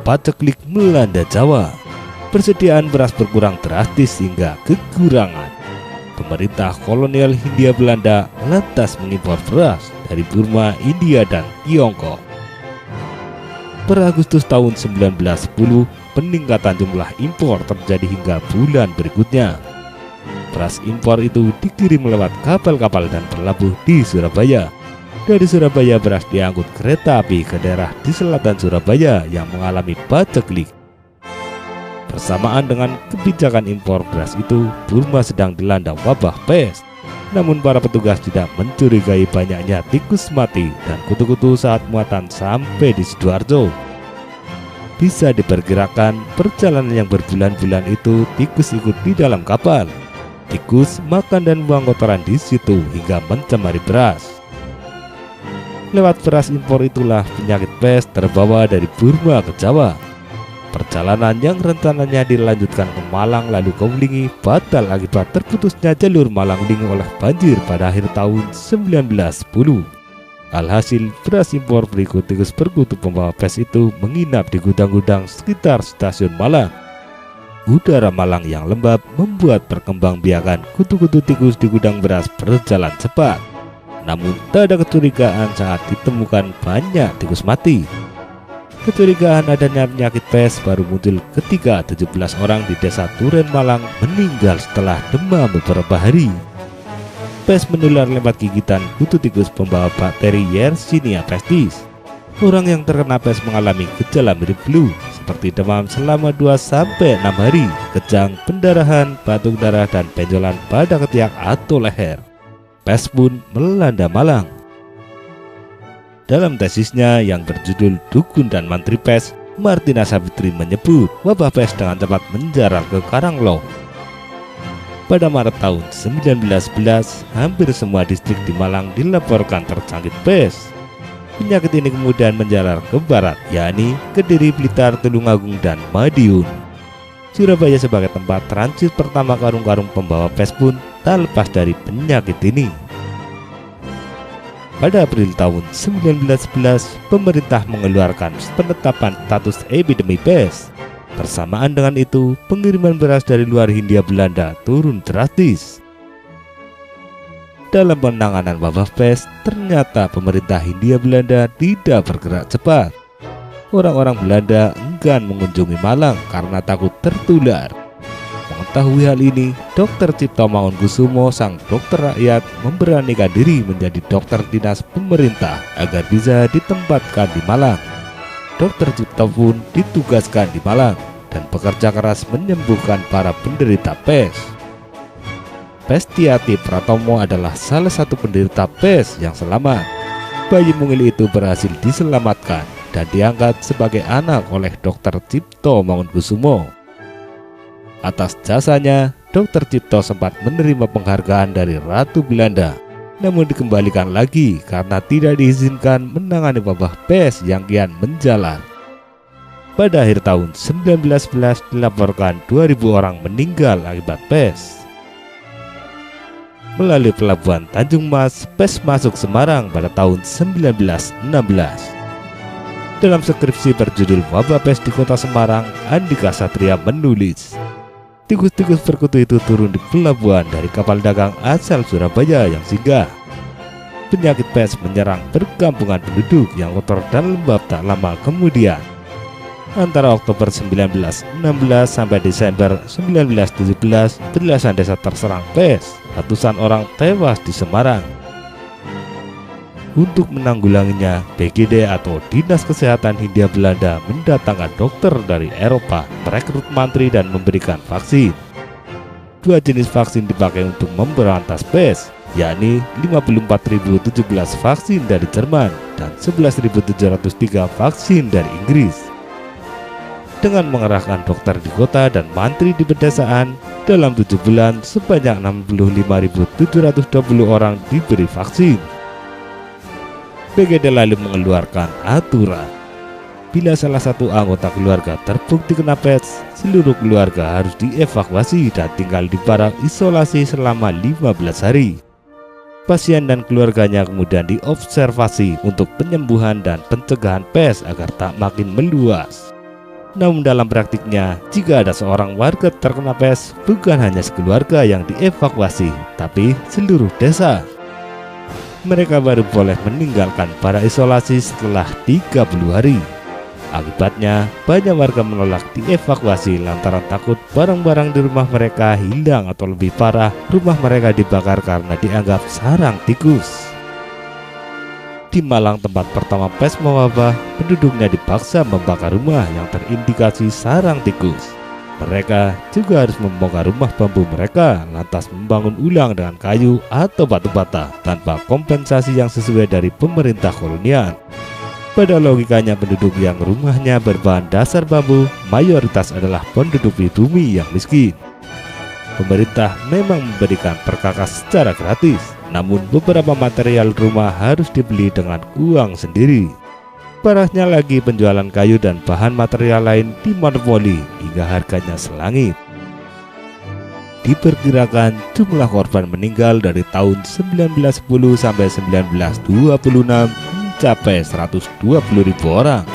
paceklik melanda Jawa. Persediaan beras berkurang drastis hingga kekurangan. Pemerintah kolonial Hindia Belanda lantas mengimpor beras dari Burma, India, dan Tiongkok. Per Agustus tahun 1910, peningkatan jumlah impor terjadi hingga bulan berikutnya. Beras impor itu dikirim lewat kapal-kapal dan berlabuh di Surabaya. Dari Surabaya beras diangkut kereta api ke daerah di selatan Surabaya yang mengalami paceklik. Bersamaan dengan kebijakan impor beras itu, Burma sedang dilanda wabah pes. Namun para petugas tidak mencurigai banyaknya tikus mati dan kutu-kutu saat muatan sampai di Sidoarjo. Bisa diperkirakan perjalanan yang berbulan-bulan itu tikus ikut di dalam kapal. Tikus makan dan buang kotoran di situ hingga mencemari beras. Lewat beras impor itulah penyakit pes terbawa dari Burma ke Jawa. Perjalanan yang rencananya dilanjutkan ke Malang lalu ke Wulingi batal akibat terputusnya jalur Malang-Wulingi oleh banjir pada akhir tahun 1910. Alhasil, beras impor berikut tikus berkutu pembawa pes itu menginap di gudang-gudang sekitar stasiun Malang. Udara Malang yang lembab membuat perkembangbiakan kutu-kutu tikus di gudang beras berjalan cepat. Namun tak ada kecurigaan saat ditemukan banyak tikus mati. Kecurigaan adanya penyakit pes baru muncul ketika 17 orang di desa Turen Malang meninggal setelah demam beberapa hari. Pes menular lewat gigitan kutu tikus pembawa bakteri Yersinia pestis. Orang yang terkena pes mengalami gejala mirip flu seperti demam selama 2-6 hari, kejang, pendarahan, batuk darah, dan benjolan pada ketiak atau leher. Pes pun melanda Malang. Dalam tesisnya yang berjudul Dukun dan Mantri Pes, Martina Savitri menyebut wabah pes dengan cepat menjalar ke Karanglong. Pada Maret tahun 1911, hampir semua distrik di Malang dilaporkan terjangkit pes. Penyakit ini kemudian menjalar ke barat, yakni Kediri, Blitar, Tulungagung, dan Madiun. Surabaya sebagai tempat transit pertama karung-karung pembawa pes pun tak lepas dari penyakit ini. Pada April tahun 1911, pemerintah mengeluarkan penetapan status epidemi pes. Bersamaan dengan itu, pengiriman beras dari luar Hindia Belanda turun drastis. Dalam penanganan wabah pes, ternyata pemerintah Hindia Belanda tidak bergerak cepat. Orang-orang Belanda enggan mengunjungi Malang karena takut tertular. Mengetahui hal ini, Dr. Cipto Mangunkusumo, sang dokter rakyat, memberanikan diri menjadi dokter dinas pemerintah agar bisa ditempatkan di Malang. Dr. Cipto pun ditugaskan di Malang dan bekerja keras menyembuhkan para penderita pes. Pestiati Pratomo adalah salah satu penderita pes yang selamat. Bayi mungil itu berhasil diselamatkan dan diangkat sebagai anak oleh Dr. Cipto Mangunkusumo. Atas jasanya, Dr. Cipto sempat menerima penghargaan dari Ratu Belanda, namun dikembalikan lagi karena tidak diizinkan menangani wabah pes yang kian menjalar. Pada akhir tahun 1911 dilaporkan 2.000 orang meninggal akibat pes. Melalui pelabuhan Tanjung Mas, pes masuk Semarang pada tahun 1916. Dalam skripsi berjudul Wabah Pes di Kota Semarang, Andika Satria menulis, tikus-tikus perkutu itu turun di pelabuhan dari kapal dagang asal Surabaya yang singgah. Penyakit pes menyerang perkampungan penduduk yang kotor dan lembab tak lama kemudian. Antara Oktober 1916 sampai Desember 1917, belasan desa terserang pes, ratusan orang tewas di Semarang. Untuk menanggulanginya, BGD atau Dinas Kesehatan Hindia Belanda mendatangkan dokter dari Eropa, merekrut mantri dan memberikan vaksin. 2 jenis vaksin dipakai untuk memberantas pes, yakni 54.017 vaksin dari Jerman dan 11.703 vaksin dari Inggris. Dengan mengerahkan dokter di kota dan mantri di pedesaan, dalam 7 bulan sebanyak 65.720 orang diberi vaksin. BGD lalu mengeluarkan aturan, bila salah satu anggota keluarga terbukti kena pes, seluruh keluarga harus dievakuasi dan tinggal di barak isolasi selama 15 hari. Pasien dan keluarganya kemudian diobservasi untuk penyembuhan dan pencegahan pes agar tak makin meluas. Namun dalam praktiknya, jika ada seorang warga terkena pes, bukan hanya sekeluarga yang dievakuasi, tapi seluruh desa. Mereka baru boleh meninggalkan para isolasi setelah 30 hari. Akibatnya, banyak warga menolak dievakuasi lantaran takut barang-barang di rumah mereka hilang atau lebih parah, rumah mereka dibakar karena dianggap sarang tikus. Di Malang, tempat pertama pes mewabah, penduduknya dipaksa membakar rumah yang terindikasi sarang tikus. Mereka juga harus membongkar rumah bambu mereka, lantas membangun ulang dengan kayu atau batu bata tanpa kompensasi yang sesuai dari pemerintah kolonial. Pada logikanya, penduduk yang rumahnya berbahan dasar bambu mayoritas adalah penduduk pribumi yang miskin. Pemerintah memang memberikan perkakas secara gratis, namun beberapa material rumah harus dibeli dengan uang sendiri. Parahnya lagi, penjualan kayu dan bahan material lain dimonopoli hingga harganya selangit. Diperkirakan jumlah korban meninggal dari tahun 1910 sampai 1926 mencapai 120.000 orang.